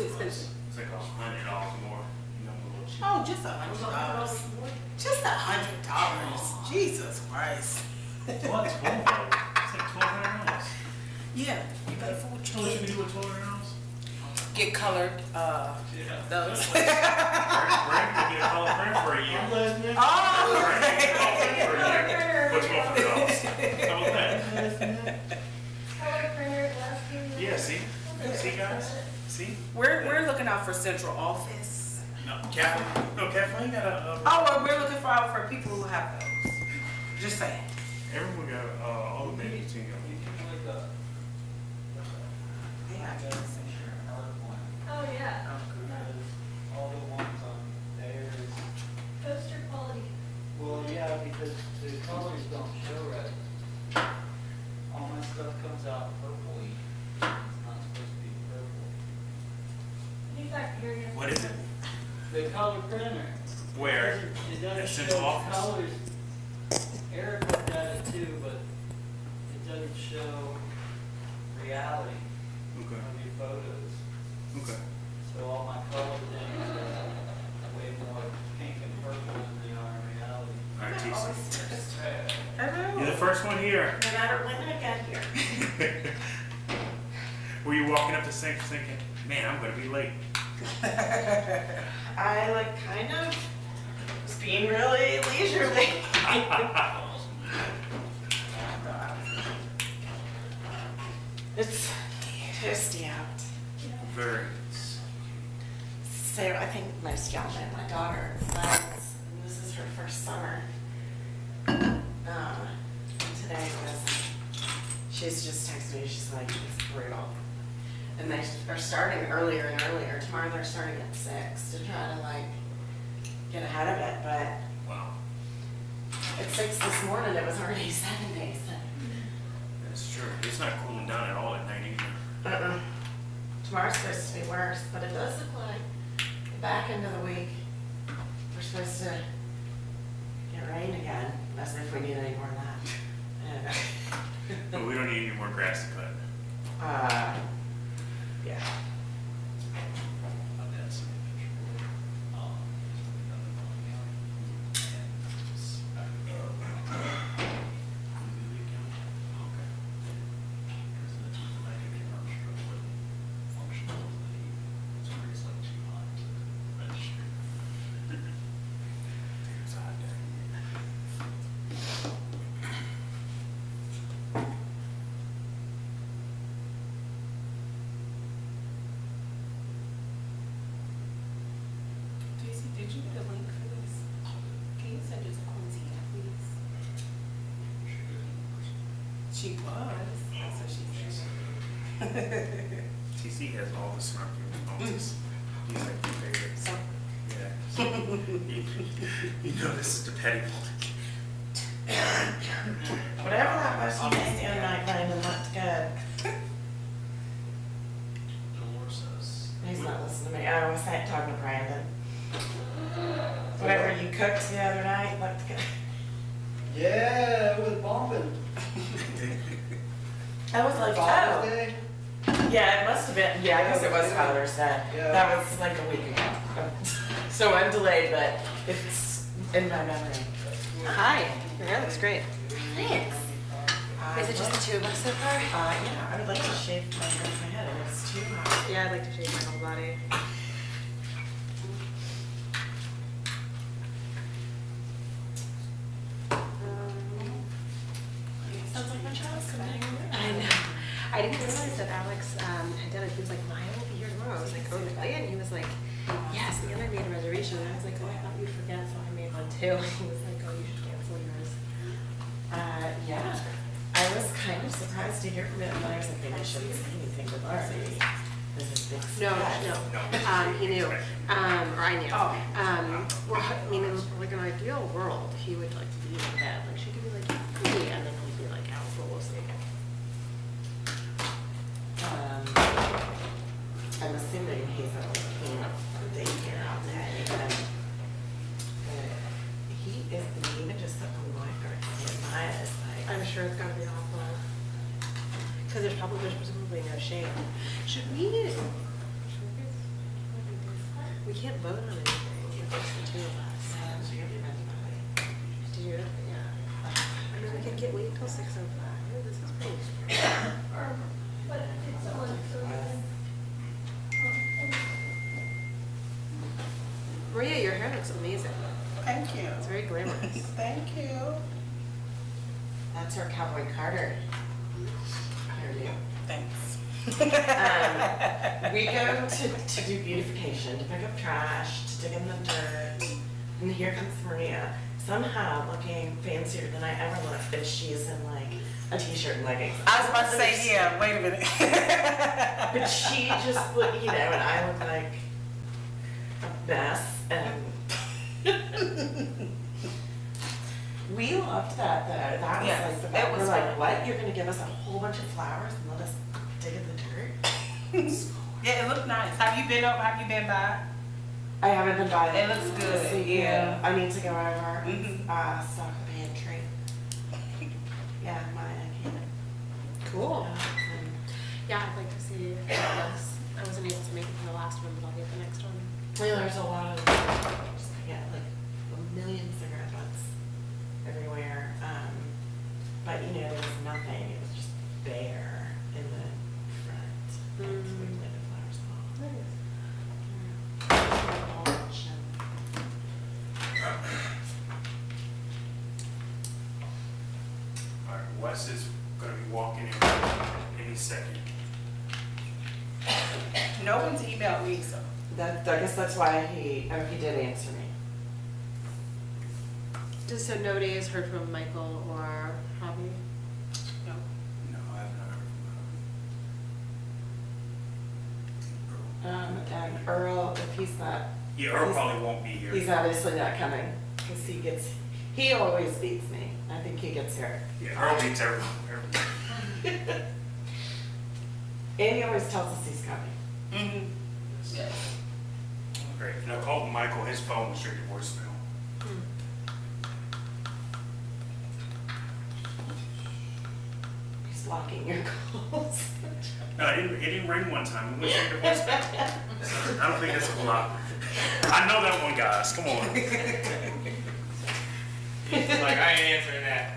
expensive. It's like $100 more. You know, a little cheap. Oh, just $100. Just $100. Jesus Christ. What? It's full of it. It's like $1,200. Yeah, you pay for what You you know what you get. can do with $1,200? Get colored, Yeah. those. Brent, you get a color print for a year. Oh, Brent, you get a color print for a year. What's more for $100? How about that? Color printer, glass screen. Yeah, see? See, guys? See? we're looking out for central office. No, Kathleen got a... Oh, well, we're looking for people who have those. Just saying. Everyone got all the menus in here. Yeah, I guess. Oh, yeah. All the ones on there is, Poster quality. well, yeah, because the colors don't show red. All my stuff comes out purpley. It's not supposed to be purple. He's back here. Yes. What is it? The color printer. Where? It At doesn't central show office? colors. Eric looked at it too, but it doesn't show reality Okay. of your photos. Okay. So all my color things are way more pink and purple than they are in reality. All right, TC. Hello. You're the first one here. No matter when I got here. Were you walking up the sink thinking, man, I'm going to be late? I like kind of was being really leisurely. It's toasty out. Very. So I think most of y'all know my daughter, Lex, and this is her first summer. Today she's just texted me, she's like, it's brutal. And they are starting earlier and earlier. Tomorrow they're starting at 6 to try to like get ahead of it, but Wow. at 6 this morning it was already 70, so. That's true. It's not cooling down at all at night either. Tomorrow's supposed to be worse, but it does look like the back end of the week, we're supposed to get rain again, as if we need any more of that. But we don't need any more grass to cut. Yeah. Daisy, did you get a link for this? Can you send it to Quincy, please? She was. That's what she said. TC has all the snarky responses. He's like your favorite. So, Yeah. You know this is the petty one. whatever that was you made the other night, Brandon, looked good. He's not listening to me. I was talking to Brandon. Whatever you cooked the other night looked good. Yeah, it was bumping. I was like, Father's oh. Day. Yeah, it must have been. Yeah, I guess it was Father's Day. Yeah. That was like a week ago. So I'm delayed, but it's in my memory. Hi, your hair looks great. Thanks. Is it just the two of us so far? Yeah, I would like to shave my head. It's too hot. Yeah, I'd like to shave my whole body. Sounds like my child's coming. I know. I didn't realize that Alex had done it. He was like, "Maya will be here tomorrow." I was like, "Oh, really?" And he was like, "Yes." And then I made a reservation. And I was like, "Oh, I thought you'd forget, so I made one too." And he was like, "Oh, you should cancel yours." Yeah. I was kind of surprised to hear from it, but I was like, maybe I shouldn't say anything to Barbie. This is big No, surprise. he knew, or I knew. Oh. Well, I mean, in like an ideal world, he would like be in bed. Like she could be like, "Hey," and then he'd be like, "Out for we'll see." I'm assuming he's a daycare all day. He is mean, just the lifeguard. Maya is like, I'm sure it's gotta be awful. Because there's presumably no shame. Should we? We can't vote on anything, if it's the two of us. So you'll be ready by Did you, yeah. I mean, we can wait until 6:05. This is pretty. But it's someone, so we can, Maria, your hair looks amazing. Thank you. It's very glamorous. Thank you. That's our Cowboy Carter hairdo. Thanks. We go to do beautification, to pick up trash, to dig in the dirt, and here comes Maria, somehow looking fancier than I ever looked, but she's in like a t-shirt and leggings. I was about to say, yeah, wait a minute. But she just look, and I look like a mess, and we loved that though. That was Yes, like the it best. was We're like, fun. what? You're gonna give us a whole bunch of flowers and let us dig in the dirt? Yeah, it looked nice. Have you been by? I haven't been by It looks good, to see yeah. you. I need to go over Mhm. stock the pantry. Yeah, I can't. Cool. And Yeah, I'd like to see how it looks. I wasn't able to make it for the last one, but I'll get the next one. well, there's a lot of like a million cigarette butts everywhere. But there was nothing. It was just bare in the front. And so we planted flowers all. All right, Wes is gonna be walking in any second. No one's emailed me, so. I guess that's why he did answer me. Just so nobody has heard from Michael or Javi. No. No, I have not heard from her. And Earl, if he's not, Yeah, Earl probably won't be here. he's obviously not coming, because he always beats me. I think he gets here. Yeah, Earl beats everyone. And he always tells us he's coming. Mm-hmm. Yes. Great. And I called Michael, his phone was straight to voicemail. He's blocking your calls. No, it didn't ring one time. It went straight to voicemail. I don't think that's a lot. I know that one, guys. Come on. He's like, I ain't answering that.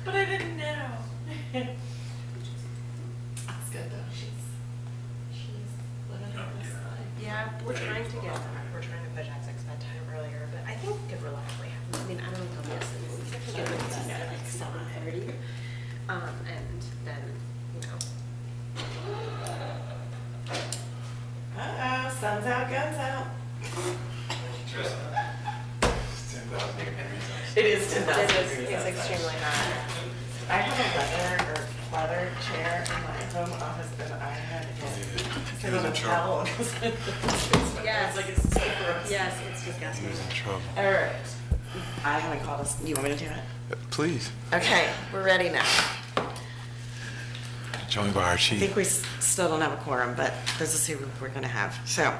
But I didn't know. That's good though. She's living her best life. Yeah, we're trying to push Isaac's bedtime earlier, but I think we could reliably have him. I mean, I don't know if he'll be asleep. We could get him to bed at like 7:30. And then, Sun's out, guns out. It is 10,000 degrees it's outside. extremely hot. I have a leather chair in my home office, but I had to sit on a towel. Yes. Like it's so gross. Yes, it's disgusting. in trouble. All right. I haven't called us. You want me to do it? Please, Okay, we're ready now. join by our I chief. think we still don't have a quorum, but this is who we're gonna have. So,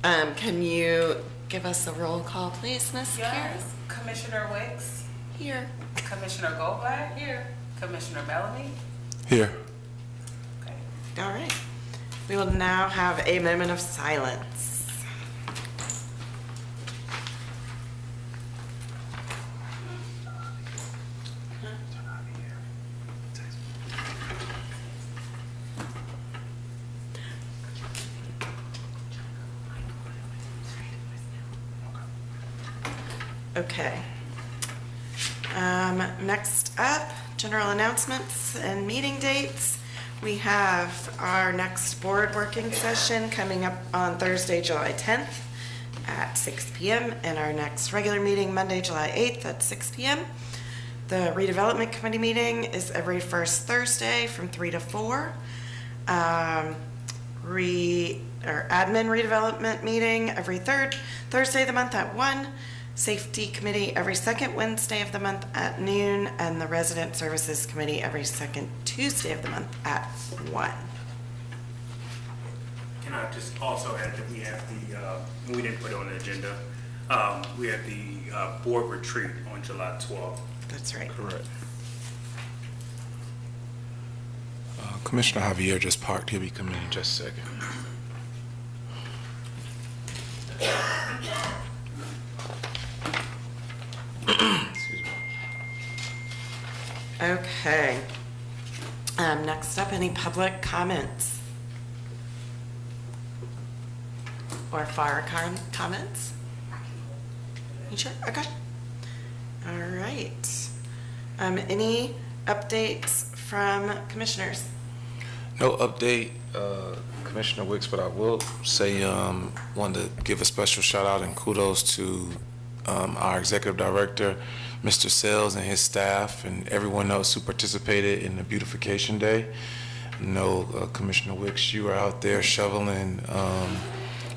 can you give us a roll call, please, Miss Yes. Commissioner Wicks, Here. Commissioner Goldblatt, Here. Commissioner Bellamy. Here. Okay. All right. We will now have a moment of silence. Okay. Next up, general announcements and meeting dates. We have our next board working session coming up on Thursday, July 10th at 6 p.m. and our next regular meeting Monday, July 8th at 6 p.m. The redevelopment committee meeting is every first Thursday from 3 to 4. Admin redevelopment meeting every third Thursday of the month at 1. Safety Committee every second Wednesday of the month at noon, and the Resident Services Committee every second Tuesday of the month at 1. Can I just also add that we have we didn't put it on the agenda, we have the board retreat on July 12th. That's right. Correct. Commissioner Javier just parked. He'll be coming in just a second. Excuse me. Okay. Next up, any public comments? Or fire comments? You sure? Okay. All right. Any updates from commissioners? No update, Commissioner Wicks, but I will say, wanted to give a special shout out and kudos to our executive director, Mr. Sales, and his staff, and everyone else who participated in the beautification day. I know, Commissioner Wicks, you were out there shoveling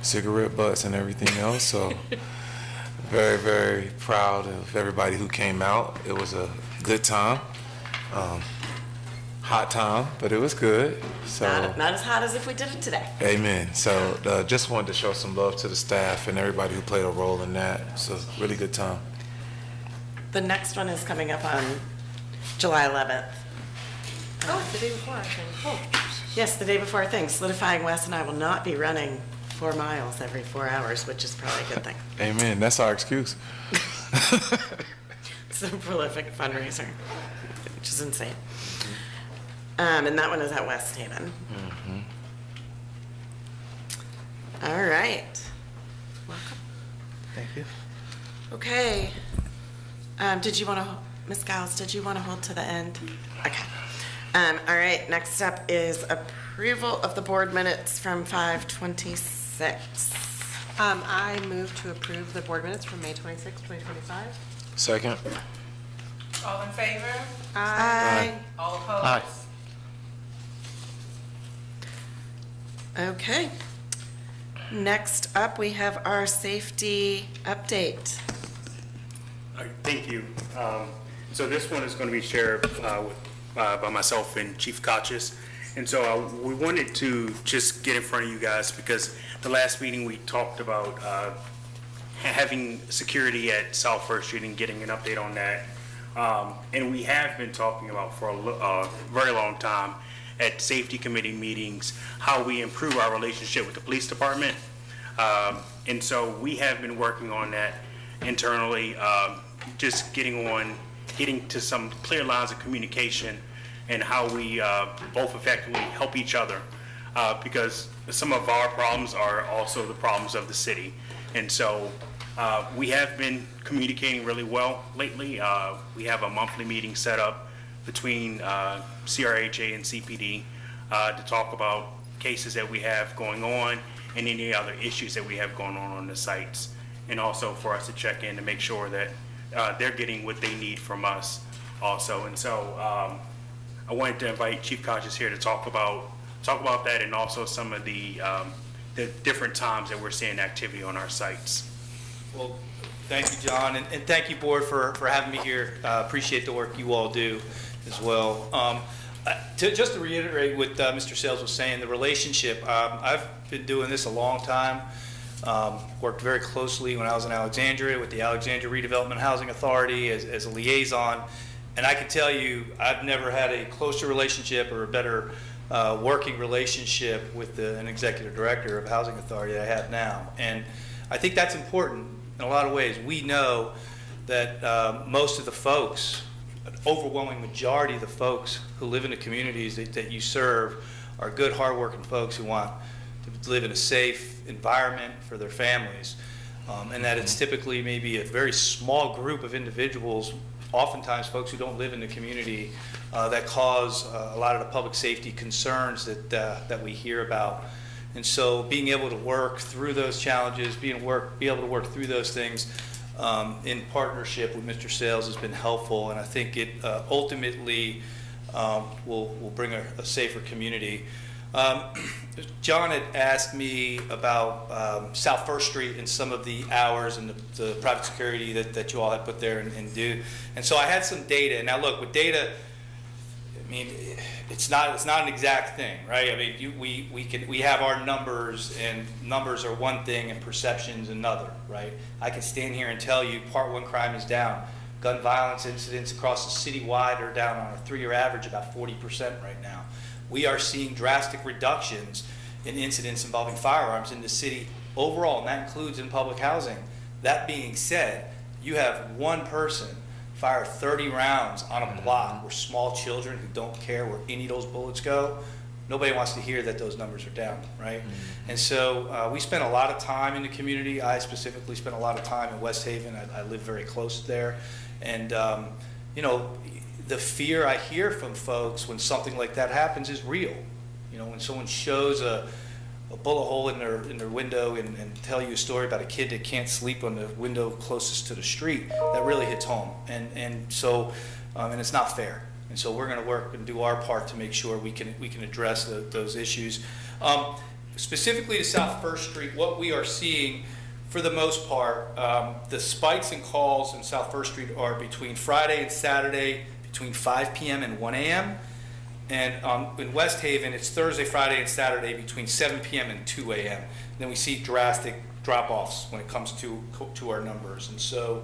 cigarette butts and everything else, so very, very proud of everybody who came out. It was a good time. Hot time, but it was good. So Not as hot as if we did it today. amen. So just wanted to show some love to the staff and everybody who played a role in that. It's a really good time. The next one is coming up on July 11th. Oh, the day before, I think. Oh. Yes, the day before thing. Solidifying West and I will not be running 4 miles every 4 hours, which is probably a good thing. Amen. That's our excuse. It's a prolific fundraiser, which is insane. And that one is at West Haven. All right. Welcome. Thank you. Okay. Did you want to, Ms. Giles, did you want to hold to the end? Okay. All right, next up is approval of the board minutes from 5/26. I move to approve the board minutes from May 26, 2025. Second. All in favor? Aye. All opposed? Aye. Okay. Next up, we have our safety update. All right, thank you. So this one is going to be shared by myself and Chief Kochis. And so we wanted to just get in front of you guys because the last meeting we talked about having security at South First Street and getting an update on that. And we have been talking about for a very long time at safety committee meetings how we improve our relationship with the police department. And so we have been working on that internally, just getting to some clear lines of communication and how we both effectively help each other, because some of our problems are also the problems of the city. And so we have been communicating really well lately. We have a monthly meeting set up between CRHA and CPD to talk about cases that we have going on and any other issues that we have going on the sites, and also for us to check in to make sure that they're getting what they need from us also. And so I wanted to invite Chief Kochis here to talk about that, and also some of the different times that we're seeing activity on our sites. Well, thank you, John, and thank you, Board, for having me here. Appreciate the work you all do as well. Just to reiterate what Mr. Sales was saying, the relationship, I've been doing this a long time. Worked very closely when I was in Alexandria with the Alexandria Redevelopment Housing Authority as a liaison. And I can tell you, I've never had a closer relationship or a better working relationship with an executive director of Housing Authority that I have now. And I think that's important in a lot of ways. We know that most of the folks, an overwhelming majority of the folks who live in the communities that you serve are good, hardworking folks who want to live in a safe environment for their families. And that it's typically maybe a very small group of individuals, oftentimes folks who don't live in the community, that cause a lot of the public safety concerns that we hear about. And so being able to work through those challenges, be able to work through those things in partnership with Mr. Sales has been helpful, and I think it ultimately will bring a safer community. John had asked me about South First Street and some of the hours and the private security that you all had put there and do. And so I had some data. And now look, with data, I mean, it's not an exact thing, right? I mean, we have our numbers, and numbers are one thing and perception's another, right? I can stand here and tell you Part 1 crime is down. Gun violence incidents across the city-wide are down on a 3-year average about 40% right now. We are seeing drastic reductions in incidents involving firearms in the city overall, and that includes in public housing. That being said, you have one person fire 30 rounds on a block where small children who don't care where any of those bullets go. Nobody wants to hear that those numbers are down, right? And so we spent a lot of time in the community. I specifically spent a lot of time in West Haven. I live very close there. And, you know, the fear I hear from folks when something like that happens is real. You know, when someone shows a bullet hole in their window and tell you a story about a kid that can't sleep on the window closest to the street, that really hits home. And so, and it's not fair. And so we're going to work and do our part to make sure we can address those issues. Specifically to South First Street, what we are seeing, for the most part, the spikes in calls in South First Street are between Friday and Saturday, between 5 p.m. and 1 a.m. And in West Haven, it's Thursday, Friday, and Saturday between 7 p.m. and 2 a.m. Then we see drastic drop-offs when it comes to our numbers. And so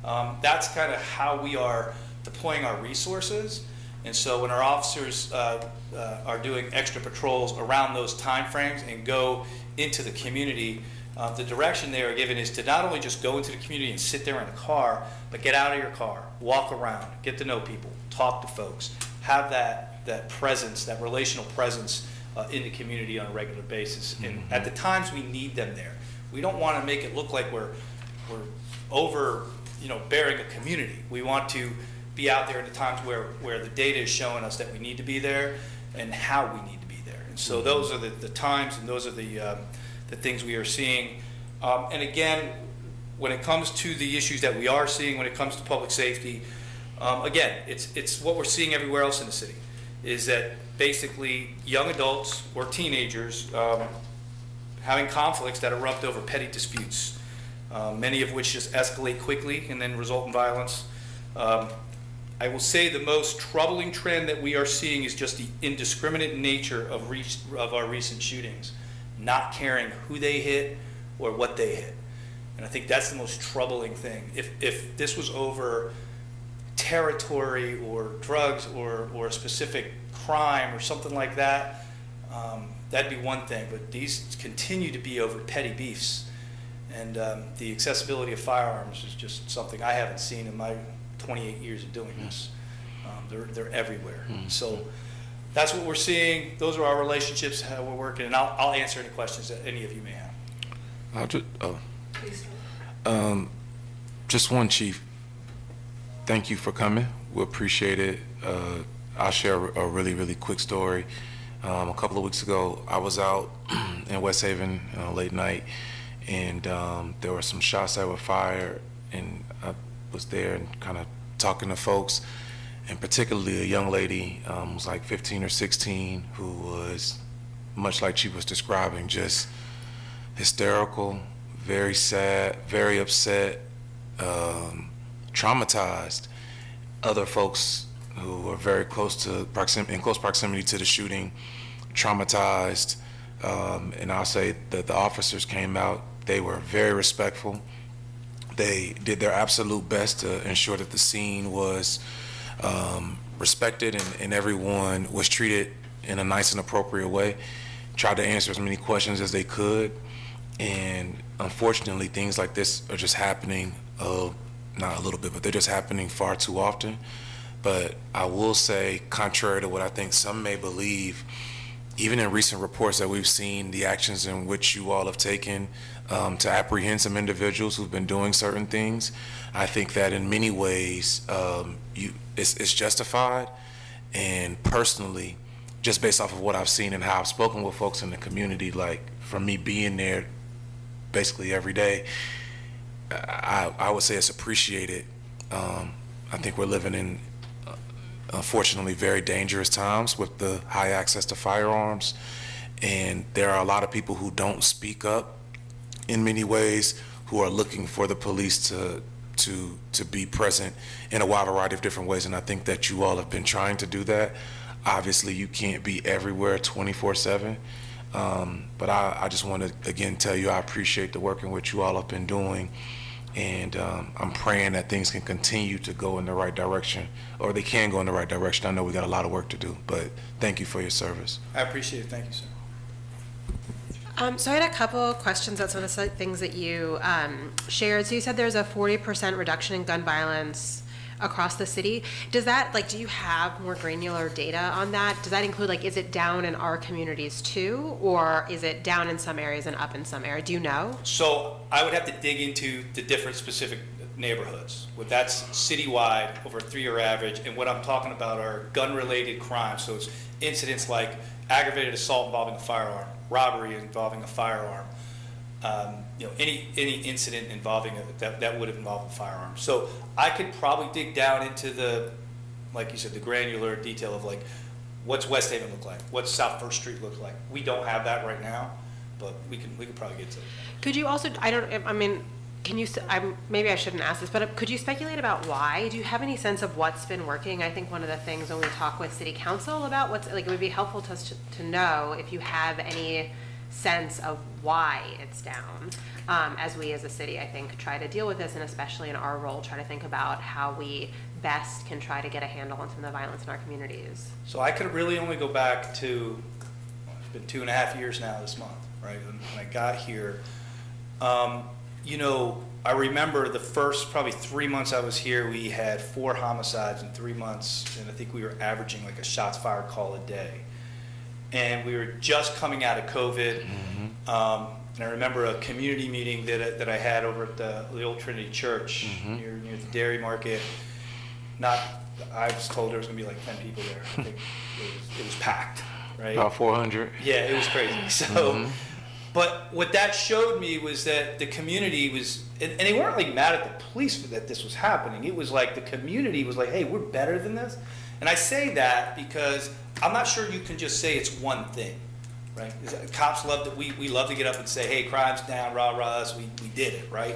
that's kind of how we are deploying our resources. And so when our officers are doing extra patrols around those time frames and go into the community, the direction they are given is to not only just go into the community and sit there in a car, but get out of your car, walk around, get to know people, talk to folks, have that presence, that relational presence in the community on a regular basis. And at the times we need them there. We don't want to make it look like we're over, bearing a community. We want to be out there at the times where the data is showing us that we need to be there and how we need to be there. And so those are the times, and those are the things we are seeing. And again, when it comes to the issues that we are seeing when it comes to public safety, again, it's what we're seeing everywhere else in the city, is that basically young adults or teenagers having conflicts that erupt over petty disputes, many of which just escalate quickly and then result in violence. I will say the most troubling trend that we are seeing is just the indiscriminate nature of our recent shootings, not caring who they hit or what they hit. And I think that's the most troubling thing. If this was over territory or drugs or a specific crime or something like that, that'd be one thing. But these continue to be over petty beefs. And the accessibility of firearms is just something I haven't seen in my 28 years of doing this. They're everywhere. So that's what we're seeing. Those are our relationships, how we're working. And I'll answer any questions that any of you may have. Please. Just one, Chief. Thank you for coming. We appreciate it. I'll share a really, really quick story. A couple of weeks ago, I was out in West Haven late night, and there were some shots that were fired, and I was there and kind of talking to folks, and particularly a young lady, was like 15 or 16, who was, much like she was describing, just hysterical, very sad, very upset, traumatized. Other folks who were very close to in close proximity to the shooting, traumatized. And I'll say that the officers came out. They were very respectful. They did their absolute best to ensure that the scene was respected and everyone was treated in a nice and appropriate way. Tried to answer as many questions as they could. And unfortunately, things like this are just happening, not a little bit, but they're just happening far too often. But I will say, contrary to what I think some may believe, even in recent reports that we've seen, the actions in which you all have taken to apprehend some individuals who've been doing certain things, I think that in many ways it's justified. And personally, just based off of what I've seen and how I've spoken with folks in the community, like from me being there basically every day, I would say it's appreciated. I think we're living in unfortunately very dangerous times with the high access to firearms. And there are a lot of people who don't speak up in many ways, who are looking for the police to be present in a wide variety of different ways. And I think that you all have been trying to do that. Obviously, you can't be everywhere 24/7. But I just want to, again, tell you I appreciate the work in which you all have been doing. And I'm praying that things can continue to go in the right direction, or they can go in the right direction. I know we got a lot of work to do, but thank you for your service. I appreciate it. Thank you, sir. So I had a couple of questions about some of the things that you shared. So you said there's a 40% reduction in gun violence across the city. Does that, do you have more granular data on that? Does that include, is it down in our communities too? Or is it down in some areas and up in some areas? Do you know? So I would have to dig into the different specific neighborhoods. That's citywide over a 3-year average. And what I'm talking about are gun-related crimes. So it's incidents like aggravated assault involving a firearm, robbery involving a firearm, any incident involving that would have involved a firearm. So I could probably dig down into the, like you said, the granular detail of what's West Haven look like, what's South First Street look like. We don't have that right now, but we could probably get to it. Could you also, can you, maybe I shouldn't ask this, but could you speculate about why? Do you have any sense of what's been working? I think one of the things when we talk with city council about it would be helpful to us to know if you have any sense of why it's down. As we as a city, I think, try to deal with this, and especially in our role, try to think about how we best can try to get a handle on some of the violence in our communities. So I could really only go back to, it's been 2.5 years now this month, right? When I got here, I remember the first probably 3 months I was here, we had 4 homicides in 3 months, and I think we were averaging a shots fired call a day. And we were just coming out of COVID. And I remember a community meeting that I had over at the Old Trinity Church near the dairy market. I was told there was going to be 10 people there. I think it was packed, right? About 400. Yeah, it was crazy. So, but what that showed me was that the community was, and they weren't mad at the police that this was happening. It was the community was hey, we're better than this. And I say that because I'm not sure you can just say it's one thing, right? Cops love that we love to get up and say, hey, crime's down, rah, rah, us, we did it, right?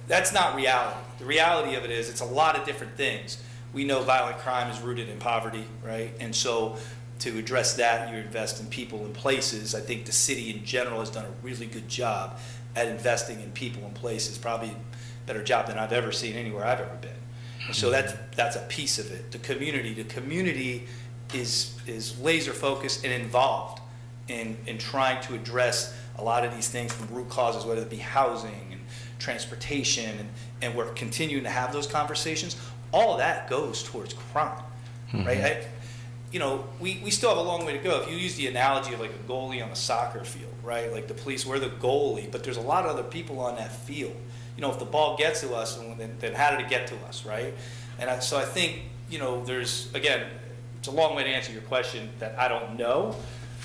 That's not reality. The reality of it is it's a lot of different things. We know violent crime is rooted in poverty, right? And so to address that, you invest in people and places. I think the city in general has done a really good job at investing in people and places, probably a better job than I've ever seen anywhere I've ever been. And so that's a piece of it. The community is laser focused and involved in trying to address a lot of these things from root causes, whether it be housing and transportation, and we're continuing to have those conversations. All of that goes towards crime, right? We still have a long way to go. If you use the analogy of a goalie on a soccer field, right? The police, we're the goalie, but there's a lot of other people on that field. If the ball gets to us, then how did it get to us, right? And so I think, there's, again, it's a long way to answer your question that I don't know,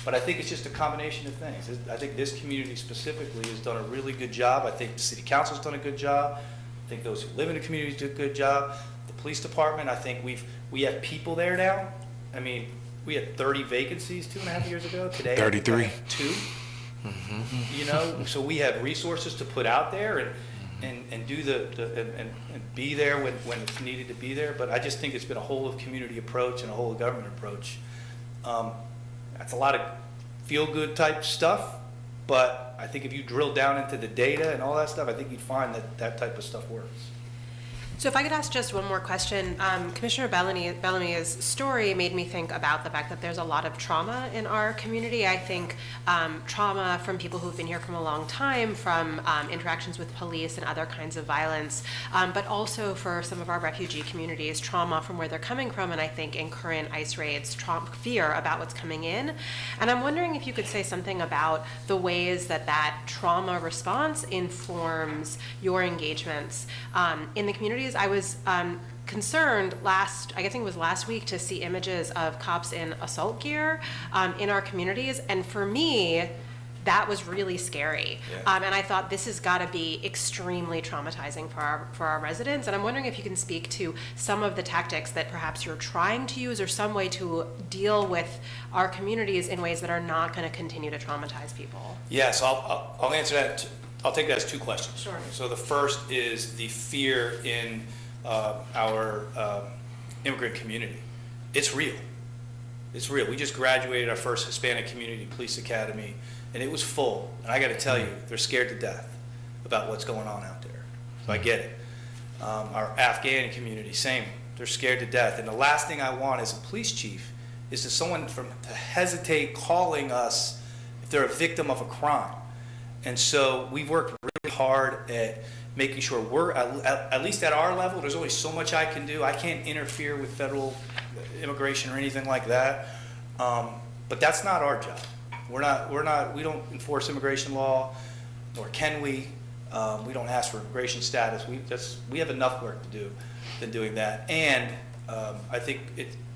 but I think it's just a combination of things. I think this community specifically has done a really good job. I think the city council's done a good job. I think those who live in the community do a good job. The police department, I think we have people there now. I mean, we had 30 vacancies 2.5 years ago. Today, 33. 2. So we have resources to put out there and do and be there when it's needed to be there. But I just think it's been a whole of community approach and a whole of government approach. That's a lot of feel-good type stuff, but I think if you drill down into the data and all that stuff, I think you'd find that type of stuff works. So if I could ask just one more question, Commissioner Bellamy's story made me think about the fact that there's a lot of trauma in our community. I think trauma from people who've been here from a long time, from interactions with police and other kinds of violence, but also for some of our refugee communities, trauma from where they're coming from, and I think in current ICE raids, fear about what's coming in. And I'm wondering if you could say something about the ways that trauma response informs your engagements in the communities. I was concerned last week to see images of cops in assault gear in our communities, and for me, that was really scary. Yeah. And I thought this has got to be extremely traumatizing for our residents. And I'm wondering if you can speak to some of the tactics that perhaps you're trying to use, or some way to deal with our communities in ways that are not going to continue to traumatize people. Yes, I'll answer that. I'll take that as two questions. Sure. So the first is the fear in our immigrant community. It's real. It's real. We just graduated our first Hispanic Community Police Academy, and it was full. And I got to tell you, they're scared to death about what's going on out there. So I get it. Our Afghan community, same. They're scared to death. And the last thing I want as a police chief is to someone to hesitate calling us if they're a victim of a crime. And so we've worked really hard at making sure we're, at least at our level, there's only so much I can do. I can't interfere with federal immigration or anything like that. But that's not our job. We don't enforce immigration law, nor can we. We don't ask for immigration status. We have enough work to do than doing that. And I think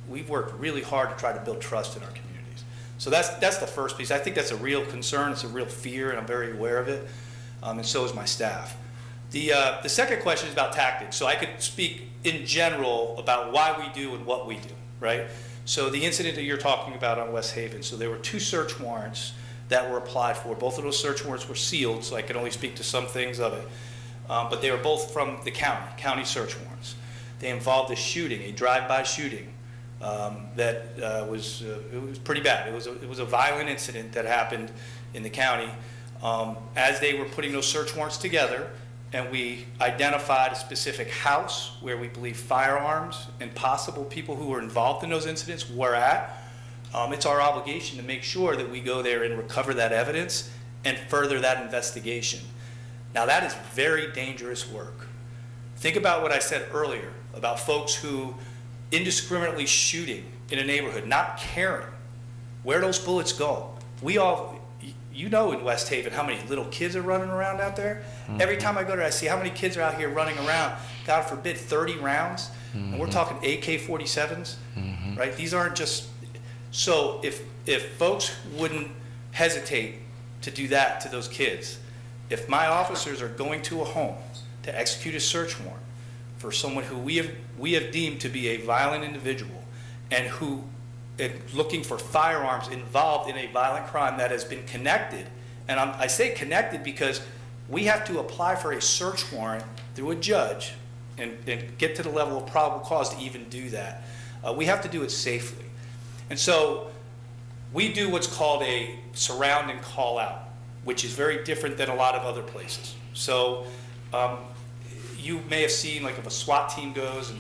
we've worked really hard to try to build trust in our communities. So that's the first piece. I think that's a real concern. It's a real fear, and I'm very aware of it. And so is my staff. The second question is about tactics. So I could speak in general about why we do and what we do, right? So the incident that you're talking about on West Haven, so there were 2 search warrants that were applied for. Both of those search warrants were sealed, so I can only speak to some things of it. But they were both from the county search warrants. They involved a shooting, a drive-by shooting that was pretty bad. It was a violent incident that happened in the county. As they were putting those search warrants together, and we identified a specific house where we believe firearms and possible people who were involved in those incidents were at, it's our obligation to make sure that we go there and recover that evidence and further that investigation. Now that is very dangerous work. Think about what I said earlier about folks who indiscriminately shooting in a neighborhood, not caring where those bullets go. You know in West Haven how many little kids are running around out there. Mm-hmm. Every time I go there, I see how many kids are out here running around. God forbid, 30 rounds. Mm-hmm. And we're talking AK-47s, mm-hmm. right? These aren't just... So if folks wouldn't hesitate to do that to those kids, if my officers are going to a home to execute a search warrant for someone who we have deemed to be a violent individual and who looking for firearms involved in a violent crime that has been connected, and I say connected because we have to apply for a search warrant through a judge and get to the level of probable cause to even do that. We have to do it safely. And so we do what's called a surround and call out, which is very different than a lot of other places. So you may have seen, like, if a SWAT team goes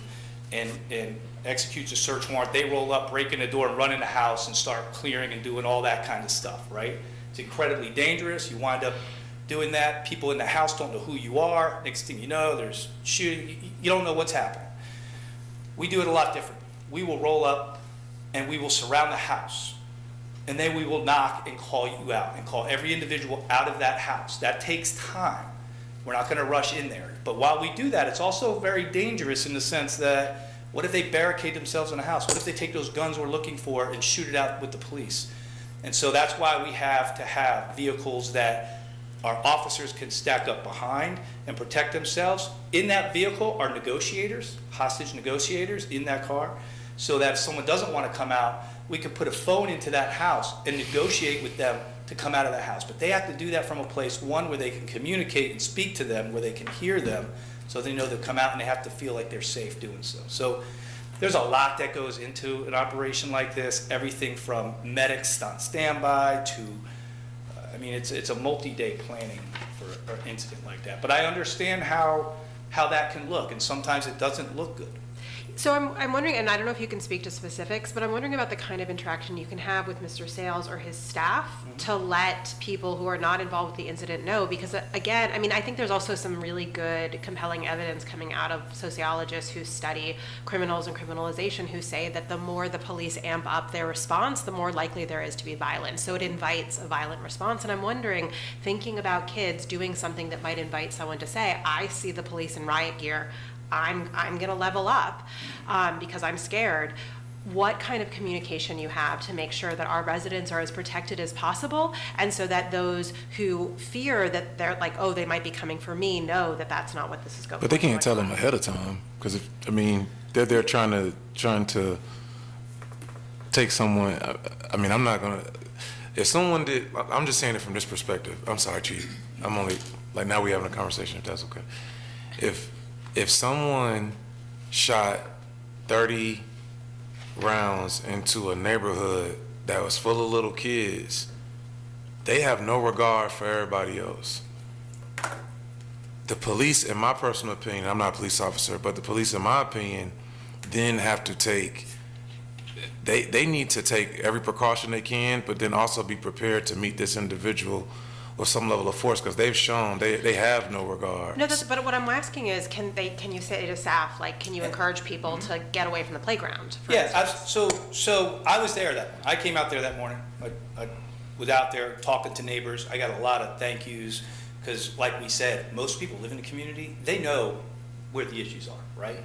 and executes a search warrant, they roll up, break in the door, and run in the house and start clearing and doing all that kind of stuff, right? It's incredibly dangerous. You wind up doing that. People in the house don't know who you are. Next thing you know, there's shooting. You don't know what's happening. We do it a lot different. We will roll up and we will surround the house. And then we will knock and call you out and call every individual out of that house. That takes time. We're not going to rush in there. But while we do that, it's also very dangerous in the sense that what if they barricade themselves in a house? What if they take those guns we're looking for and shoot it out with the police? And so that's why we have to have vehicles that our officers can stack up behind and protect themselves. In that vehicle are negotiators, hostage negotiators in that car, so that if someone doesn't want to come out, we can put a phone into that house and negotiate with them to come out of the house. But they have to do that from a place, one, where they can communicate and speak to them, where they can hear them, so they know they'll come out and they have to feel like they're safe doing so. So there's a lot that goes into an operation like this, everything from medics on standby to, I mean, it's a multi-day planning for an incident like that. But I understand how that can look, and sometimes it doesn't look good. So I'm wondering, and I don't know if you can speak to specifics, but I'm wondering about the kind of interaction you can have with Mr. Sales or his staff to let people who are not involved with the incident know, because again, I mean, I think there's also some really good, compelling evidence coming out of sociologists who study criminals and criminalization who say that the more the police amp up their response, the more likely there is to be violence. So it invites a violent response. And I'm wondering, thinking about kids doing something that might invite someone to say, I see the police in riot gear, I'm going to level up because I'm scared. what kind of communication you have to make sure that our residents are as protected as possible, and so that those who fear that they're like, oh, they might be coming for me, know that that's not what this is going. But they can't tell them ahead of time, because they're trying to take someone. I mean, I'm not gonna. If someone did, I'm just saying it from this perspective. I'm sorry, Chief. I'm only like now we having a conversation. If that's okay. If someone shot 30 rounds into a neighborhood that was full of little kids, they have no regard for everybody else. The police, in my personal opinion, I'm not a police officer, but the police, in my opinion, then have to take, they need to take every precaution they can, but then also be prepared to meet this individual with some level of force, because they've shown they have no regard. No, but what I'm asking is, can you say to staff, like, can you encourage people to get away from the playground? for Yeah, instance? so I was there that morning. I came out there that morning. I was out there talking to neighbors. I got a lot of thank yous, because like we said, most people live in the community. They know where the issues are, right?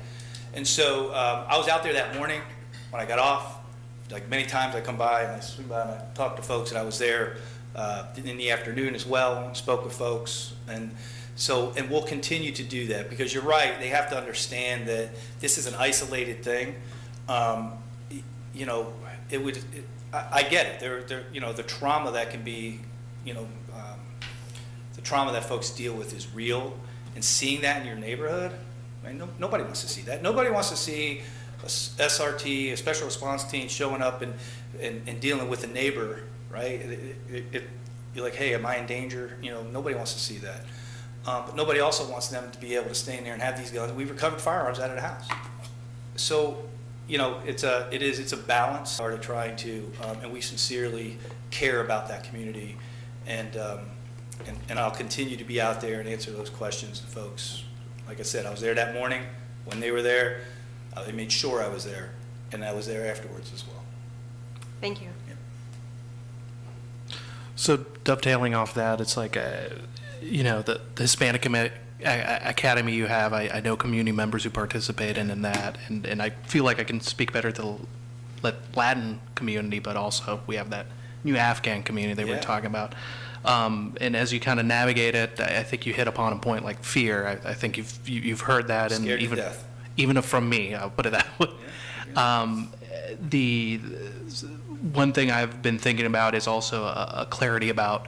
And so I was out there that morning when I got off. Like many times I come by and I swing by and I talk to folks, and I was there in the afternoon as well, spoke with folks, and we'll continue to do that, because you're right, they have to understand that this is an isolated thing. You know, I get it. There, you know, the trauma that can be, you know, the trauma that folks deal with is real, and seeing that in your neighborhood, I mean, nobody wants to see that. Nobody wants to see a SRT, a special response team, showing up and dealing with a neighbor, right? You're like, hey, am I in danger? You know, nobody wants to see that. But nobody also wants them to be able to stay in there and have these guns. We recovered firearms out of the house. So, you know, it's a balance to trying to, and we sincerely care about that community, and I'll continue to be out there and answer those questions to folks. Like I said, I was there that morning when they were there. They made sure I was there, and I was there afterwards as well. Thank you. So dovetailing off that, it's like, you know, the Hispanic Academy you have, I know community members who participate in that, and I feel like I can speak better to the Latin community, but also we have that new Afghan community they were talking about. And as you kind of navigate it, I think you hit upon a point like fear. I think you've heard that, and Scared to death. Even from me, I'll put it that way. The one thing I've been thinking about is also a clarity about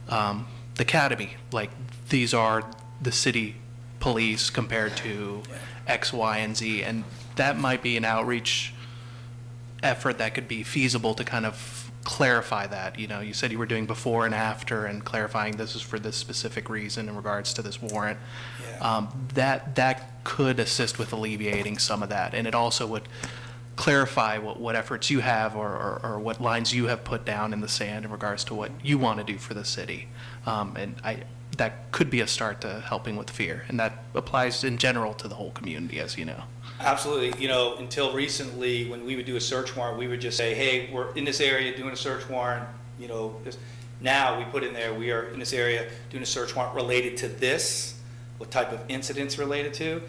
the academy. Like, these are the city police compared to X, Y, and Z, and that might be an outreach effort that could be feasible to kind of clarify that. You know, you said you were doing before and after and clarifying this is for this specific reason in regards to this warrant. That could assist with alleviating some of that, and it also would clarify what efforts you have or what lines you have put down in the sand in regards to what you want to do for the city. And that could be a start to helping with fear, and that applies in general to the whole community, as you know. Absolutely. You know, until recently, when we would do a search warrant, we would just say, hey, we're in this area doing a search warrant. You know, now we put in there, we are in this area doing a search warrant related to this, what type of incidents related to,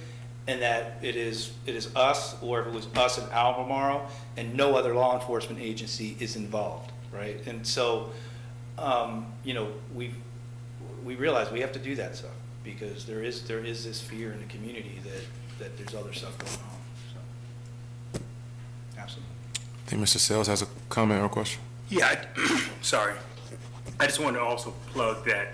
and that it is us, or if it was us in Albemarle, and no other law enforcement agency is involved, right? And so, you know, we realize we have to do that stuff, because there is this fear in the community that there's other stuff going on. So, absolutely. I think Mr. Sales has a comment or question. Yeah, sorry. I just wanted to also plug that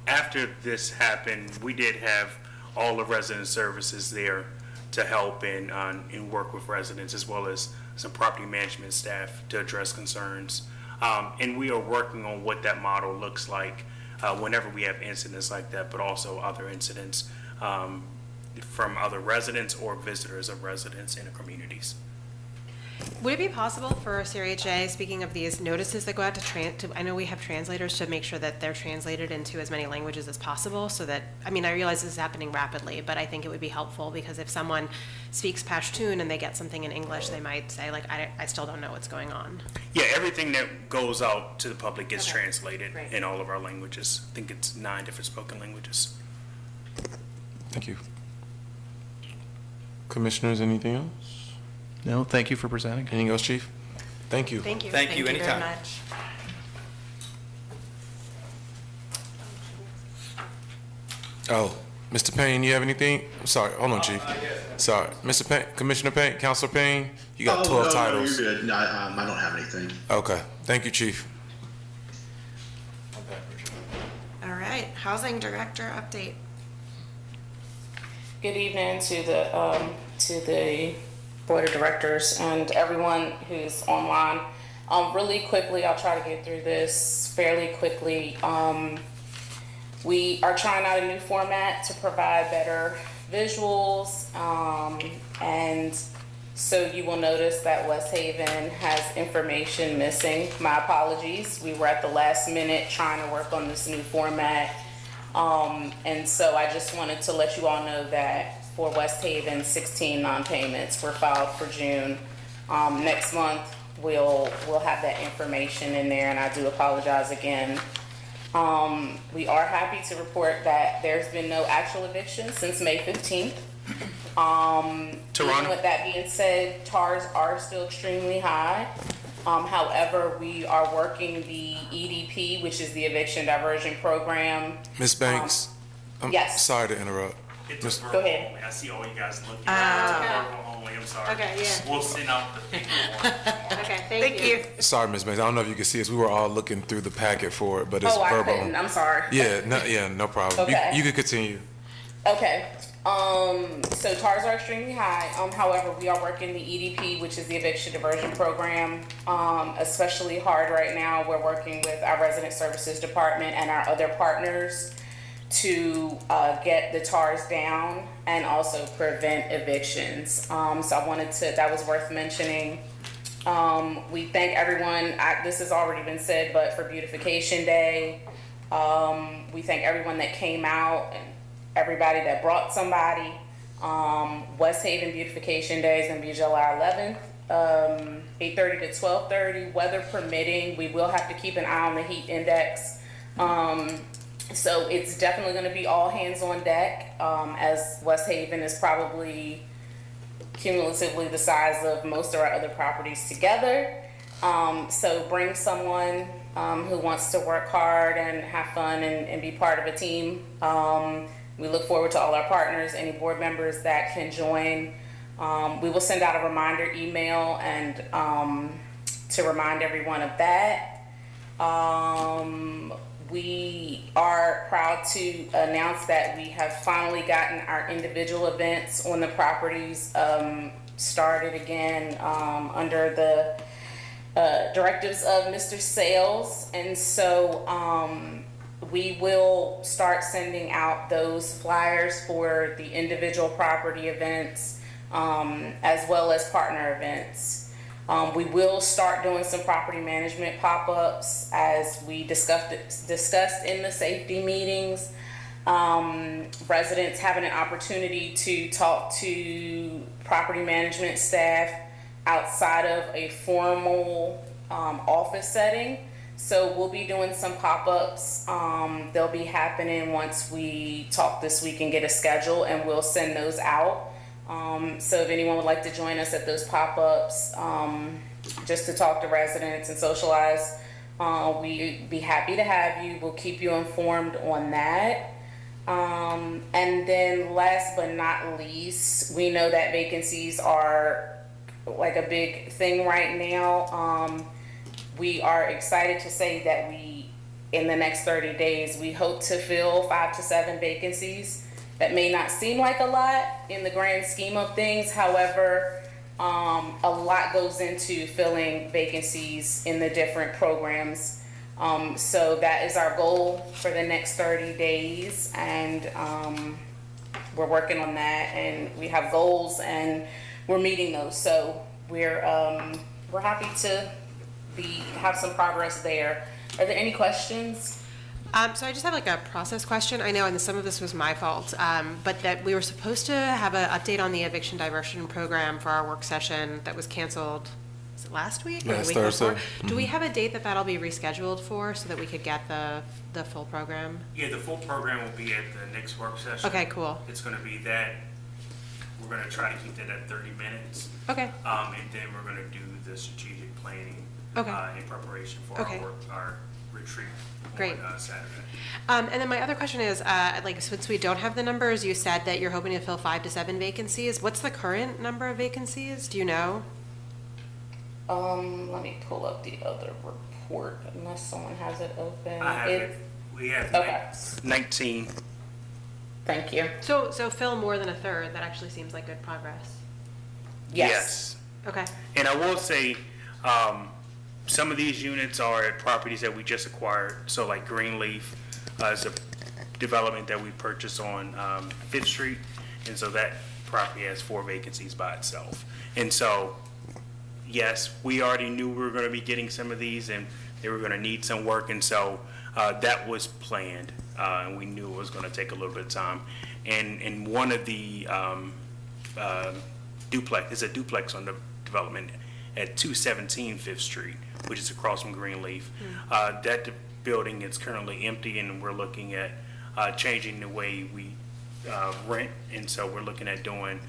after this happened, we did have all the resident services there to help and work with residents, as well as some property management staff to address concerns. And we are working on what that model looks like whenever we have incidents like that, but also other incidents from other residents or visitors of residents in the communities. Would it be possible for CRHA, speaking of these notices that go out to I know we have translators, to make sure that they're translated into as many languages as possible, so that, I mean, I realize this is happening rapidly, but I think it would be helpful, because if someone speaks Pashtun and they get something in English, they might say, like, I still don't know what's going on. Yeah, everything that goes out to the public gets Okay. translated Great. in all of our languages. I think it's 9 different spoken languages. Thank you. Commissioners, anything else? No, thank you for presenting. Anything else, Chief? Thank you. Thank you. Thank you, very anytime. much. Oh, Mr. Payne, you have anything? I'm sorry, hold on, Chief. Sorry, Mr. Payne, Commissioner Payne, Counselor Payne, you got 12 no, titles. No, you're good. No, I don't have anything. Okay, thank you, Chief. All right, Housing Director update. Good evening to the Board of Directors and everyone who's online. Really quickly, I'll try to get through this fairly quickly. We are trying out a new format to provide better visuals, and so you will notice that West Haven has information missing. My apologies. We were at the last minute trying to work on this new format. And so I just wanted to let you all know that for West Haven, 16 non-payments were filed for June. Next month, we'll have that information in there, and I do apologize again. We are happy to report that there's been no actual evictions since May 15th. Even with that being said, TARs are still extremely high. However, we are working the EDP, which is the Eviction Diversion Program. Ms. Banks? I'm yes. sorry to interrupt. It's a Go verbal ahead. only. I see all you guys looking at it. It's a verbal only, I'm sorry. Okay, yeah. We'll send out the paper one tomorrow. Okay, thank you. Sorry, Ms. Banks, I don't know if you can see us. We were all looking through the packet for it, but it's Oh, I verbal. couldn't. I'm sorry. Yeah, no problem. Okay. You can continue. Okay. So TARs are extremely high. However, we are working the EDP, which is the Eviction Diversion Program, especially hard right now. We're working with our Resident Services Department and our other partners to get the TARs down and also prevent evictions. So I wanted to, that was worth mentioning. We thank everyone, this has already been said, but for Beautification Day, we thank everyone that came out and everybody that brought somebody. West Haven Beautification Day is gonna be July 11th, 8:30 to 12:30, weather permitting. We will have to keep an eye on the heat index. So it's definitely gonna be all hands on deck, as West Haven is probably cumulatively the size of most of our other properties together. So bring someone who wants to work hard and have fun and be part of a team. We look forward to all our partners, any board members that can join. We will send out a reminder email and to remind everyone of that. We are proud to announce that we have finally gotten our individual events on the properties started again under the directives of Mr. Sales. And so we will start sending out those flyers for the individual property events as well as partner events. We will start doing some property management pop-ups as we discussed in the safety meetings. Residents having an opportunity to talk to property management staff outside of a formal office setting. So we'll be doing some pop-ups. They'll be happening once we talk this week and get a schedule, and we'll send those out. So if anyone would like to join us at those pop-ups, just to talk to residents and socialize, we'd be happy to have you. We'll keep you informed on that. And then last but not least, we know that vacancies are like a big thing right now. We are excited to say that in the next 30 days, we hope to fill 5 to 7 vacancies. That may not seem like a lot in the grand scheme of things. However, a lot goes into filling vacancies in the different programs. So that is our goal for the next 30 days. And we're working on that, and we have goals and we're meeting those. So we're happy to have some progress there. Are there any questions? So I just have like a process question. I know, and some of this was my fault, but that we were supposed to have an update on the eviction diversion program for our work session that was canceled. Was it last week or the Last week Thursday. before? Do we have a date that'll be rescheduled for so that we could get the full program? Yeah, the full program will be at the next work session. Okay, cool. It's gonna be that, we're gonna try to keep that at 30 minutes. Okay. And then we're gonna do the strategic planning. Okay. In preparation for Okay. our retreat Great. on Saturday. And then my other question is, like, since we don't have the numbers, you said that you're hoping to fill 5 to 7 vacancies. What's the current number of vacancies? Do you know? Let me pull up the other report unless someone has it open. I have it. We have Okay. 19. Thank you. So fill more than a third. That actually seems like good progress. Yes. Okay. And I will say, some of these units are at properties that we just acquired. So like Greenleaf is a development that we purchased on 5th Street. And so that property has 4 vacancies by itself. And so, yes, we already knew we were going to be getting some of these and they were going to need some work. And so that was planned. And we knew it was going to take a little bit of time. And one of the duplex, is a duplex on the development at 217 5th Street, which is across from Greenleaf. That building is currently empty, and we're looking at changing the way we rent. And so we're looking at doing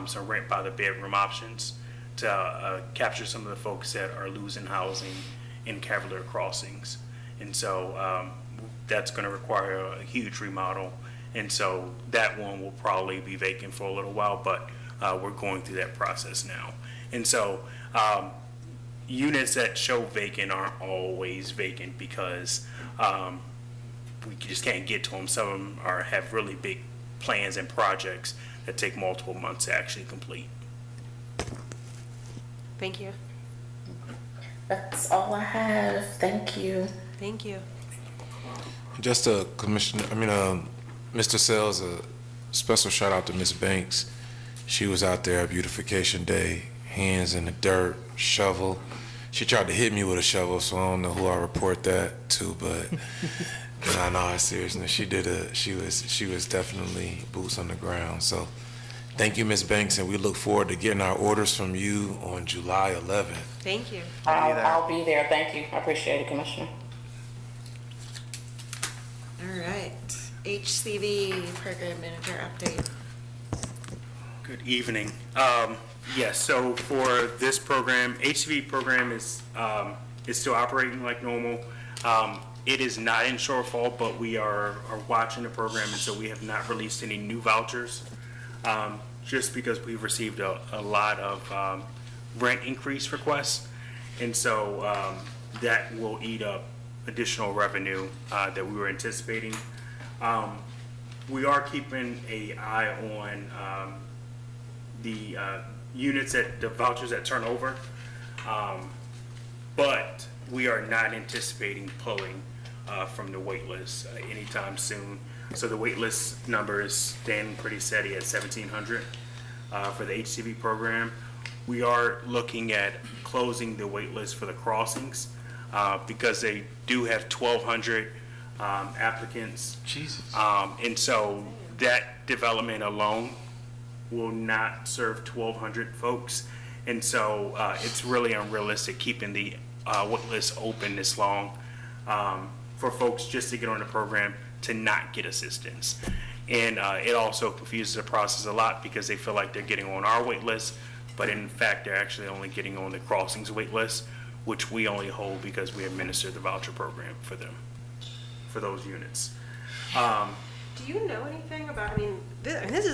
some rent by the bedroom options to capture some of the folks that are losing housing in Cavalier Crossings. And so that's going to require a huge remodel. And so that one will probably be vacant for a little while, but we're going through that process now. And so units that show vacant aren't always vacant because we just can't get to them. Some of them have really big plans and projects that take multiple months to actually complete. Thank you. That's all I have. Thank you. Thank you. Just a Mr. Sells, a special shout out to Miss Banks. She was out there at beautification day, hands in the dirt, shovel. She tried to hit me with a shovel, so I don't know who I report that to, but in all seriousness, she was definitely boots on the ground. So thank you, Miss Banks, and we look forward to getting our orders from you on July 11th. Thank you. I'll be there. Thank you. I appreciate it, Commissioner. All right, HCV Program Manager update. Good evening. Yes, so for this program, HCV program is still operating like normal. It is not in shortfall, but we are watching the program, and so we have not released any new vouchers, just because we've received a lot of rent increase requests, and so that will eat up additional revenue that we were anticipating. We are keeping an eye on the units the vouchers that turn over, but we are not anticipating pulling from the wait list anytime soon. So the wait list number is staying pretty steady at 1,700 for the HCV program. We are looking at closing the wait list for the crossings because they do have 1,200 applicants. Jesus. And so that development alone will not serve 1,200 folks. And so it's really unrealistic keeping the wait list open this long for folks just to get on the program to not get assistance. And it also confuses the process a lot because they feel like they're getting on our wait list, but in fact, they're actually only getting on the crossings wait list, which we only hold because we administer the voucher program for them, for those units. Do you know anything about? I mean, this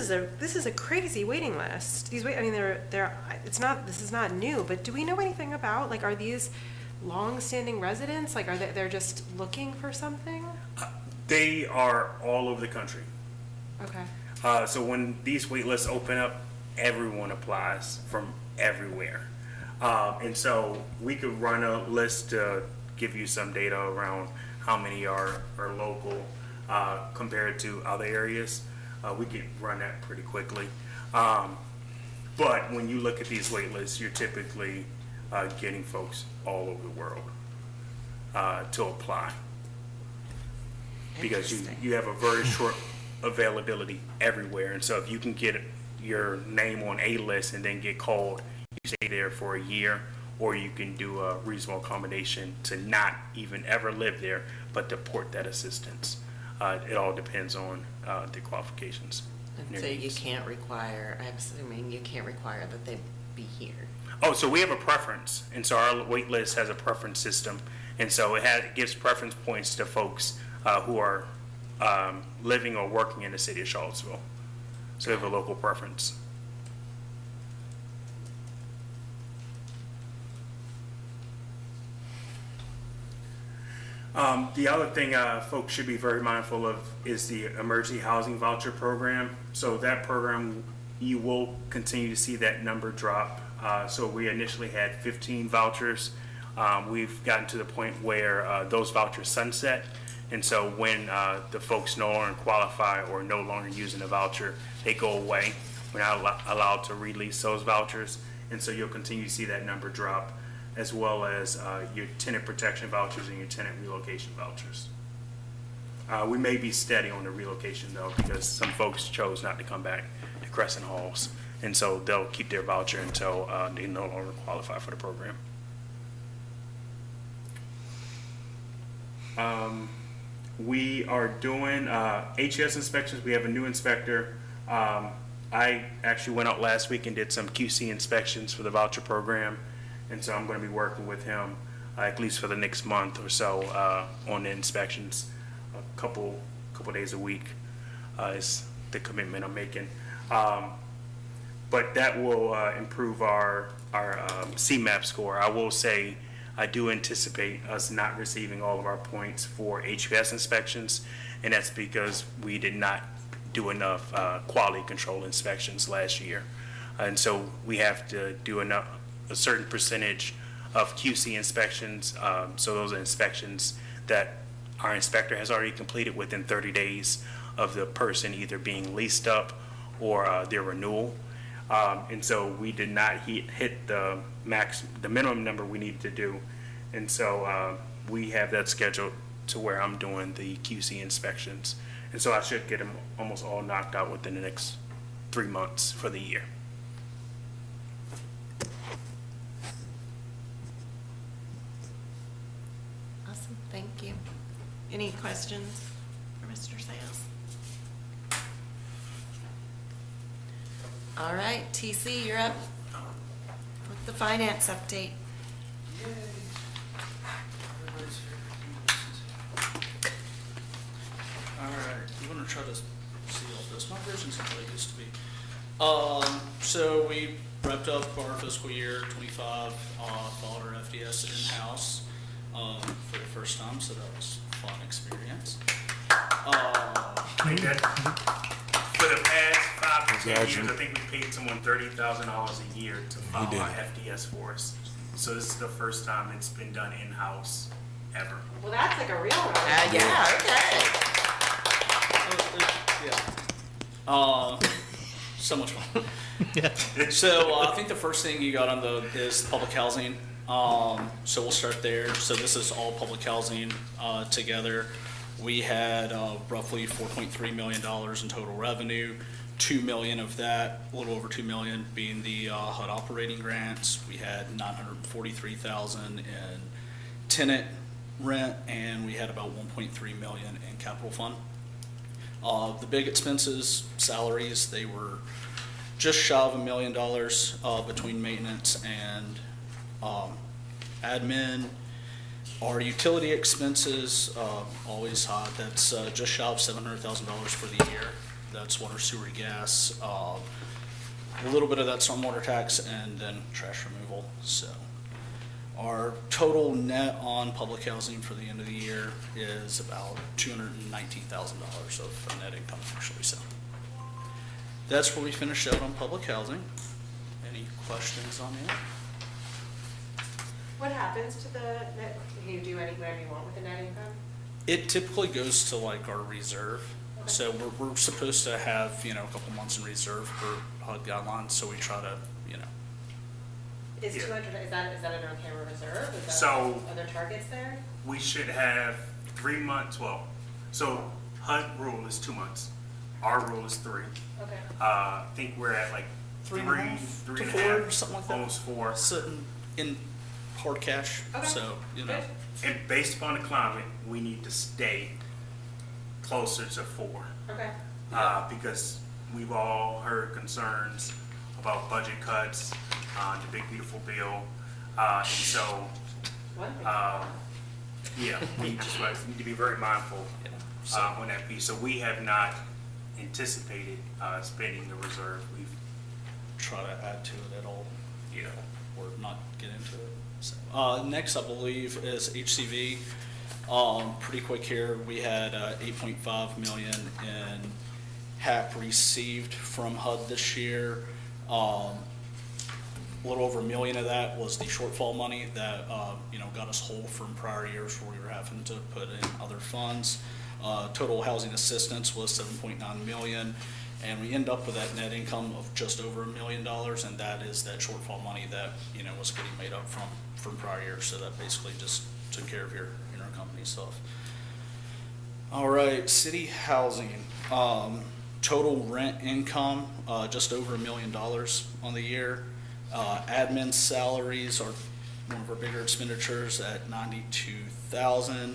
is a crazy waiting list. These this is not new, but do we know anything about, like, are these long-standing residents? Like, they're just looking for something? They are all over the country. Okay. So when these wait lists open up, everyone applies from everywhere. And so we could run a list to give you some data around how many are local compared to other areas. We could run that pretty quickly. But when you look at these wait lists, you're typically getting folks all over the world to apply. Because you have a very short availability everywhere. And so if you can get your name on a list and then get called, you stay there for a year, or you can do a reasonable accommodation to not even ever live there, but to port that assistance. It all depends on the qualifications. And so you can't require, I'm assuming you can't require that they be here. Oh, so we have a preference, and so our wait list has a preference system, and so it gives preference points to folks who are living or working in the city of Charlottesville. So we have a local preference. The other thing folks should be very mindful of is the emergency housing voucher program. So that program, you will continue to see that number drop. So we initially had 15 vouchers. We've gotten to the point where those vouchers sunset. And so when the folks no longer qualify or no longer using the voucher, they go away. We're not allowed to release those vouchers. And so you'll continue to see that number drop, as well as your tenant protection vouchers and your tenant relocation vouchers. We may be steady on the relocation though, because some folks chose not to come back to Crescent Halls. And so they'll keep their voucher until they no longer qualify for the program. We are doing HES inspections. We have a new inspector. I actually went out last week and did some QC inspections for the voucher program. And so I'm going to be working with him at least for the next month or so on the inspections. A couple days a week is the commitment I'm making. But that will improve our CMAP score. I will say I do anticipate us not receiving all of our points for HVS inspections, and that's because we did not do enough quality control inspections last year. And so we have to do a certain percentage of QC inspections. So those are inspections that our inspector has already completed within 30 days of the person either being leased up or their renewal. And so we did not hit the minimum number we needed to do. And so we have that scheduled to where I'm doing the QC inspections. And so I should get them almost all knocked out within the next 3 months for the year. Awesome, thank you. Any questions for Mr. Sales? All right, TC, you're up with the finance update. Alright, I'm gonna try to see all this. My version's not what it used to be. So we wrapped up our fiscal year 25, followed our FDS in-house for the first time, so that was a fun experience. For the past 5 to 10 years, I think we paid someone $30,000 a year to file our FDS for us. So this is the first time it's been done in-house ever. Well, that's like a real one. Yeah, okay. Yeah. So much fun. So I think the first thing you got on is public housing. So we'll start there. So this is all public housing together. We had roughly $4.3 million in total revenue. 2 million of that, a little over 2 million, being the HUD operating grants. We had 943,000 in tenant rent, and we had about 1.3 million in capital fund. The big expenses, salaries, they were just shy of $1 million between maintenance and admin. Our utility expenses, always high. That's just shy of $700,000 for the year. That's water, sewer, gas. A little bit of that stormwater tax, and then trash removal. So our total net on public housing for the end of the year is about $219,000 of net income, actually. So that's where we finished out on public housing. Any questions on it? What happens to the net? Can you do whatever you want with the net income? It typically goes to like our reserve. Okay. So we're supposed to have, a couple months in reserve per HUD guidelines. So we try to, Is 200, is that an on-camera reserve? Is that So- other targets there? We should have 3 months, so HUD rule is 2 months. Our rule is 3. Okay. I think we're at like 3.5 three to and a 4 half, or something like that. almost 4. Sitting in hard cash. Okay. So, Good. And based upon the climate, we need to stay closer to 4. Okay. Because we've all heard concerns about budget cuts, the big beautiful bill, and so, yeah, we just need to be very mindful on that piece. So we have not anticipated spending the reserve. We've Try to add to it at all, or not get into it. So, next, I believe, is HCV. Pretty quick here, we had 8.5 million in HAP received from HUD this year. A little over $1 million of that was the shortfall money that got us whole from prior years where we were having to put in other funds. Total housing assistance was 7.9 million, and we end up with that net income of just over $1 million, and that is that shortfall money that was getting made up from prior years. So that basically just took care of your intercompany stuff. All right, city housing. Total rent income, just over $1 million on the year. Admin salaries are one of our bigger expenditures at $92,000.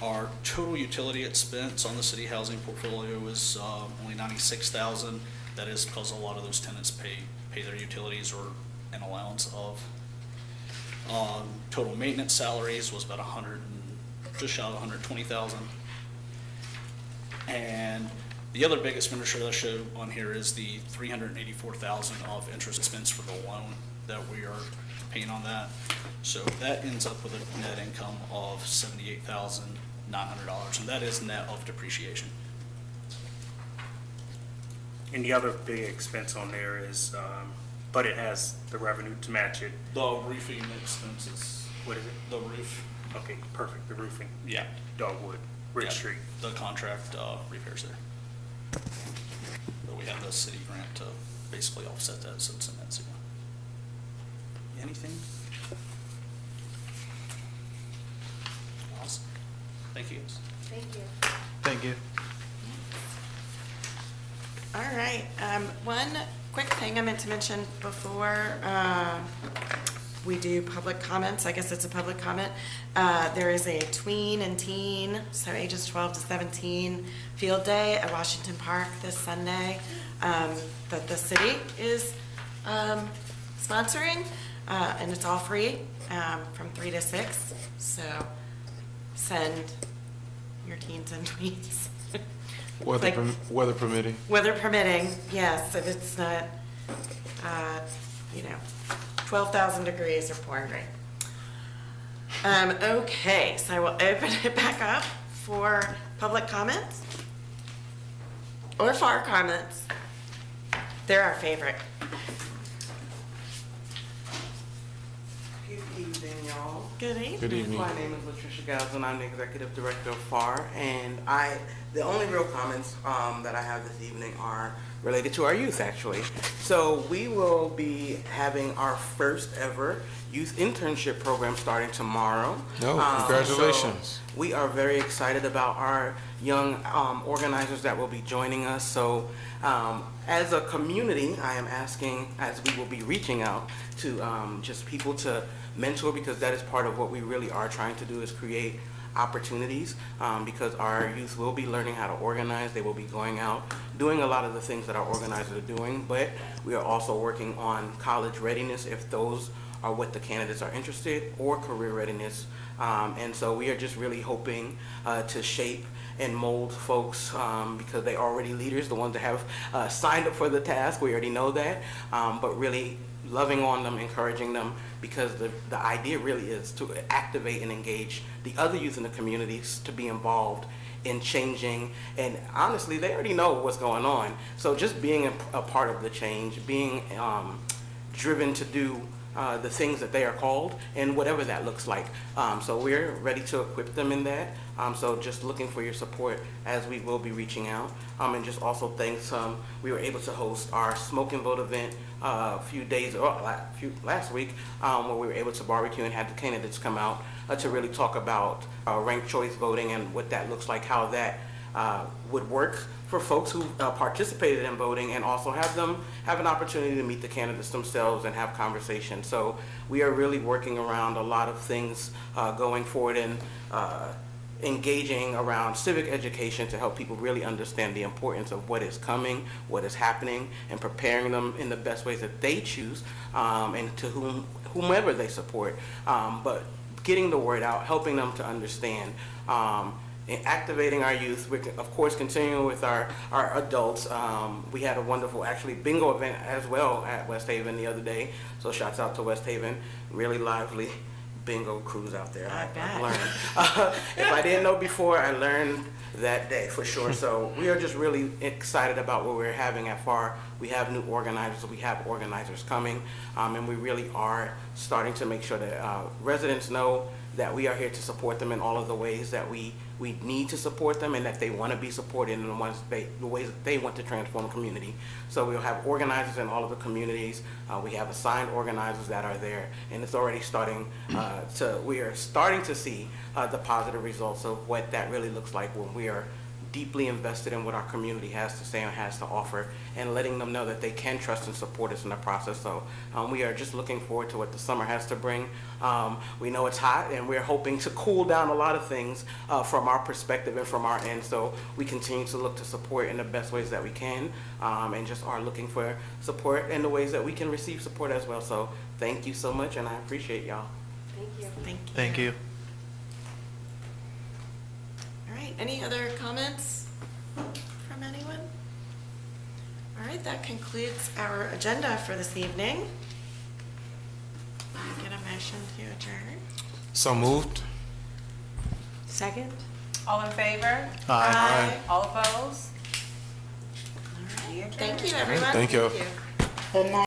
Our total utility expense on the city housing portfolio is only $96,000. That is because a lot of those tenants pay their utilities or an allowance of. Total maintenance salaries was about just shy of $120,000. And the other big expenditure that I show on here is the $384,000 of interest expense for the loan that we are paying on that. So that ends up with a net income of $78,900, and that is net of depreciation. And the other big expense on there is, but it has the revenue to match it. The roofing expenses. What is it? The roof. Okay, perfect, the roofing. Yeah. Dogwood, Ridge Yeah, Street. The contract repairs there. But we have the city grant to basically offset that, so it's in that zero. Anything? Awesome. Thank you guys. Thank you. Thank you. All right, one quick thing I meant to mention before we do public comments, I guess it's a public comment. There is a tween and teen, so ages 12 to 17, field day at Washington Park this Sunday that the city is sponsoring, and it's all free from 3 to 6, so send your teens and tweens. Weather Like- permitting. Weather permitting, yes, if it's not, 12,000 degrees or pouring rain. Okay, so I will open it back up for public comments or FAR comments. They're our favorite. Good evening, y'all. Good evening. Good evening. My name is Latricia Giles, and I'm the Executive Director of FAR, and the only real comments that I have this evening are related to our youth, actually. So we will be having our first ever youth internship program starting tomorrow. Congratulations. So we are very excited about our young organizers that will be joining us. So as a community, I am asking, as we will be reaching out to just people to mentor, because that is part of what we really are trying to do, is create opportunities, because our youth will be learning how to organize. They will be going out, doing a lot of the things that our organizers are doing, but we are also working on college readiness, if those are what the candidates are interested, or career readiness. And so we are just really hoping to shape and mold folks, because they are already leaders, the ones that have signed up for the task. We already know that, but really loving on them, encouraging them, because the idea really is to activate and engage the other youth in the communities to be involved in changing. And honestly, they already know what's going on. So just being a part of the change, being driven to do the things that they are called, and whatever that looks like. So we're ready to equip them in that. So just looking for your support as we will be reaching out. And just also thanks, we were able to host our Smoke and Vote event last week, where we were able to barbecue and have the candidates come out to really talk about ranked choice voting and what that looks like, how that would work for folks who participated in voting, and also have them have an opportunity to meet the candidates themselves and have conversations. So we are really working around a lot of things going forward, and engaging around civic education to help people really understand the importance of what is coming, what is happening, and preparing them in the best ways that they choose, and to whomever they support. But getting the word out, helping them to understand, and activating our youth. We're, of course, continuing with our adults. We had a wonderful, actually, bingo event as well at West Haven the other day. So shouts out to West Haven. Really lively bingo crews out there. I've learned. If I didn't know before, I learned that day for sure. So we are just really excited about what we're having at FAR. We have new organizers. We have organizers coming. And we really are starting to make sure that residents know that we are here to support them in all of the ways that we need to support them, and that they want to be supported in the ways that they want to transform the community. So we'll have organizers in all of the communities. We have assigned organizers that are there, and it's already starting we are starting to see the positive results of what that really looks like when we are deeply invested in what our community has to say and has to offer, and letting them know that they can trust and support us in the process. So we are just looking forward to what the summer has to bring. We know it's hot, and we're hoping to cool down a lot of things from our perspective and from our end. So we continue to look to support in the best ways that we can, and just are looking for support in the ways that we can receive support as well. So thank you so much, and I appreciate y'all. Thank you. Thank you. Thank you. All right, any other comments from anyone? All right, that concludes our agenda for this evening. Can I get a motion to adjourn? So moved. Second? All in favor? Aye. All opposed? All right, thank you, everyone. Thank you. Good night.